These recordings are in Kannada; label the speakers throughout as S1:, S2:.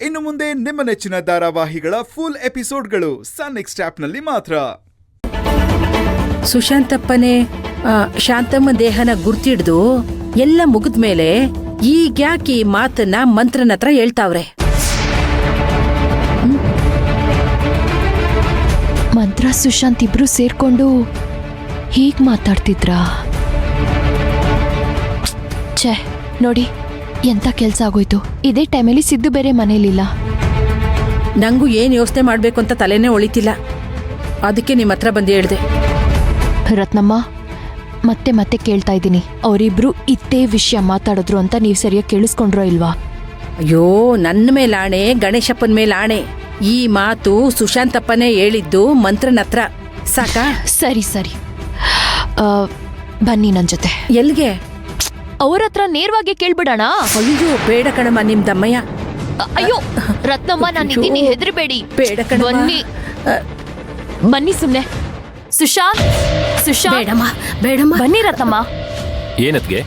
S1: ಇನ್ನು ಮುಂದೆ ನಿಮ್ಮ ನೆಚ್ಚಿನ ಧಾರಾವಾಹಿಗಳ ಫುಲ್ ಎಪಿಸೋಡ್ಗಳು ಸನ್ ನೆಕ್ಸ್ಟ್ ಆಪ್ನಲ್ಲಿ ಮಾತ್ರ.
S2: ಸುಶಾಂತಪ್ಪನೇ ಶಾಂತಮ್ಮ ದೇಹನ ಗುರ್ತಿಡ್ದು ಎಲ್ಲ ಮುಗಿದ್ಮೇಲೆ ಈಗ್ಯಾಕೆ ಈ ಮಾತನ್ನ ಮಂತ್ರನ ಹತ್ರ ಹೇಳ್ತಾವ್ರೆ?
S3: ಮಂತ್ರ ಸುಶಾಂತ್ ಇಬ್ರು ಸೇರ್ಕೊಂಡು ಹೀಗ್ ಮಾತಾಡ್ತಿದ್ರಾ? ಛೇ, ನೋಡಿ ಎಂತ ಕೆಲ್ಸ ಆಗೋಯ್ತು. ಇದೇ ಟೈಮಲ್ಲಿ ಸಿದ್ದು ಬೇರೆ ಮನೇಲಿಲ್ಲ.
S2: ನಂಗೂ ಏನ್ ಯೋಚನೆ ಮಾಡ್ಬೇಕು ಅಂತ ತಲೆನೇ ಒಳಿತಿಲ್ಲ. ಅದಕ್ಕೆ ನಿಮ್ಮ ಹತ್ರ ಬಂದು ಹೇಳ್ದೆ.
S3: ರತ್ನಮ್ಮ, ಮತ್ತೆ ಮತ್ತೆ ಕೇಳ್ತಾ ಇದ್ದೀನಿ, ಅವರಿಬ್ರು ಇತ್ತೇ ವಿಷಯ ಮಾತಾಡಿದ್ರು ಅಂತ ನೀವು ಸರಿಯಾಗಿ ಕೇಳಿಸ್ಕೊಂಡ್ರೋ ಇಲ್ವಾ?
S2: ಅಯ್ಯೋ, ನನ್ನ ಮೇಲೆ ಆಣೆ, ಗಣೇಶಪ್ಪನ ಮೇಲೆ ಆಣೆ. ಈ ಮಾತು ಸುಶಾಂತಪ್ಪನೇ ಹೇಳಿದ್ದು ಮಂತ್ರನ ಹತ್ರ. ಸಾಕಾ?
S3: ಸರಿ ಸರಿ, ಬನ್ನಿ ನನ್ ಜೊತೆ.
S2: ಎಲ್ಗೆ?
S3: ಅವ್ರ ಹತ್ರ ನೇರವಾಗಿ ಕೇಳ್ಬಿಡೋಣ.
S2: ಅಯ್ಯೋ ಬೇಡ ಕಣಮ್ಮ, ನಿಮ್ ದಮ್ಮಯ್ಯ.
S3: ಅಯ್ಯೋ ರತ್ನಮ್ಮ, ನಾನು ಇದ್ದೀನಿ, ಹೆದರ್ಬೇಡಿ.
S2: ಬೇಡ ಕಣಮ್ಮ.
S3: ಬನ್ನಿ ಬನ್ನಿ ಸುಮ್ನೆ. ಸುಶಾಂತ್, ಸುಶಾಂತ್.
S2: ಬೇಡಮ್ಮ ಬೇಡಮ್ಮ.
S3: ಬನ್ನಿ ರತ್ನಮ್ಮ.
S4: ಏನತ್ಗೆ?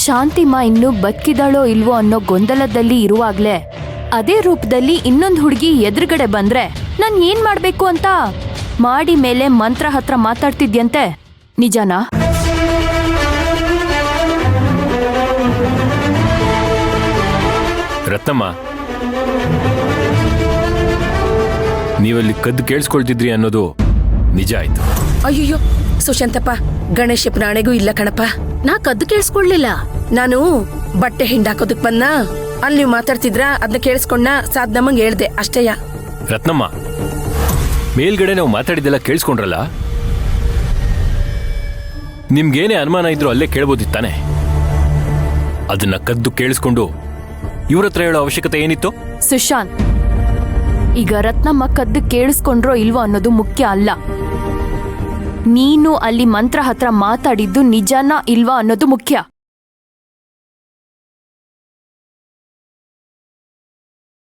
S3: ಶಾಂತಿಮ್ಮ ಇನ್ನು ಬದುಕಿದಾಳೋ ಇಲ್ವೋ ಅನ್ನೋ ಗೊಂದಲದಲ್ಲಿ ಇರುವಾಗ್ಲೇ ಅದೇ ರೂಪದಲ್ಲಿ ಇನ್ನೊಂದು ಹುಡುಗಿ ಎದುರುಗಡೆ ಬಂದ್ರೆ ನಾನ್ ಏನ್ ಮಾಡ್ಬೇಕು ಅಂತ ಮಾಡಿ ಮೇಲೆ ಮಂತ್ರ ಹತ್ರ ಮಾತಾಡ್ತಿದ್ಯಂತೆ. ನಿಜನಾ?
S4: ರತ್ನಮ್ಮ, ನೀವಲ್ಲಿ ಕದ್ದು ಕೇಳಿಸ್ಕೊಳ್ತಿದ್ರಿ ಅನ್ನೋದು ನಿಜ ಆಯ್ತು.
S2: ಅಯ್ಯೋ ಸುಶಾಂತಪ್ಪ, ಗಣೇಶಪ್ಪನ ಆಣೆಗೂ ಇಲ್ಲ ಕಣಪ್ಪ, ನಾ ಕದ್ದು ಕೇಳಿಸ್ಕೊಳ್ಲಿಲ್ಲ. ನಾನು ಬಟ್ಟೆ ಹಿಂಡಾಕೋದಕ್ ಬಂದ, ಅಲ್ಲಿ ನೀವು ಮಾತಾಡ್ತಿದ್ರ, ಅದನ್ನ ಕೇಳಿಸ್ಕೊಂಡ ಸಾಧ್ನಮ್ಮಂಗ್ ಹೇಳ್ದೆ ಅಷ್ಟೇಯ.
S4: ರತ್ನಮ್ಮ, ಮೇಲ್ಗಡೆ ನಾವು ಮಾತಾಡಿದ್ದೆಲ್ಲ ಕೇಳಿಸ್ಕೊಂಡ್ರಲ್ಲ, ನಿಮ್ಗೇನೇ ಅನುಮಾನ ಇದ್ರು ಅಲ್ಲೇ ಕೇಳ್ಬೋದಿತ್ತಾನೆ. ಅದನ್ನ ಕದ್ದು ಕೇಳಿಸ್ಕೊಂಡು ಇವ್ರ ಹತ್ರ ಹೇಳೋ ಅವಶ್ಯಕತೆ ಏನಿತ್ತು?
S3: ಸುಶಾಂತ್, ಈಗ ರತ್ನಮ್ಮ ಕದ್ದು ಕೇಳಿಸ್ಕೊಂಡ್ರೋ ಇಲ್ವೋ ಅನ್ನೋದು ಮುಖ್ಯ ಅಲ್ಲ. ನೀನು ಅಲ್ಲಿ ಮಂತ್ರ ಹತ್ರ ಮಾತಾಡಿದ್ದು ನಿಜನಾ ಇಲ್ವಾ ಅನ್ನೋದು ಮುಖ್ಯ.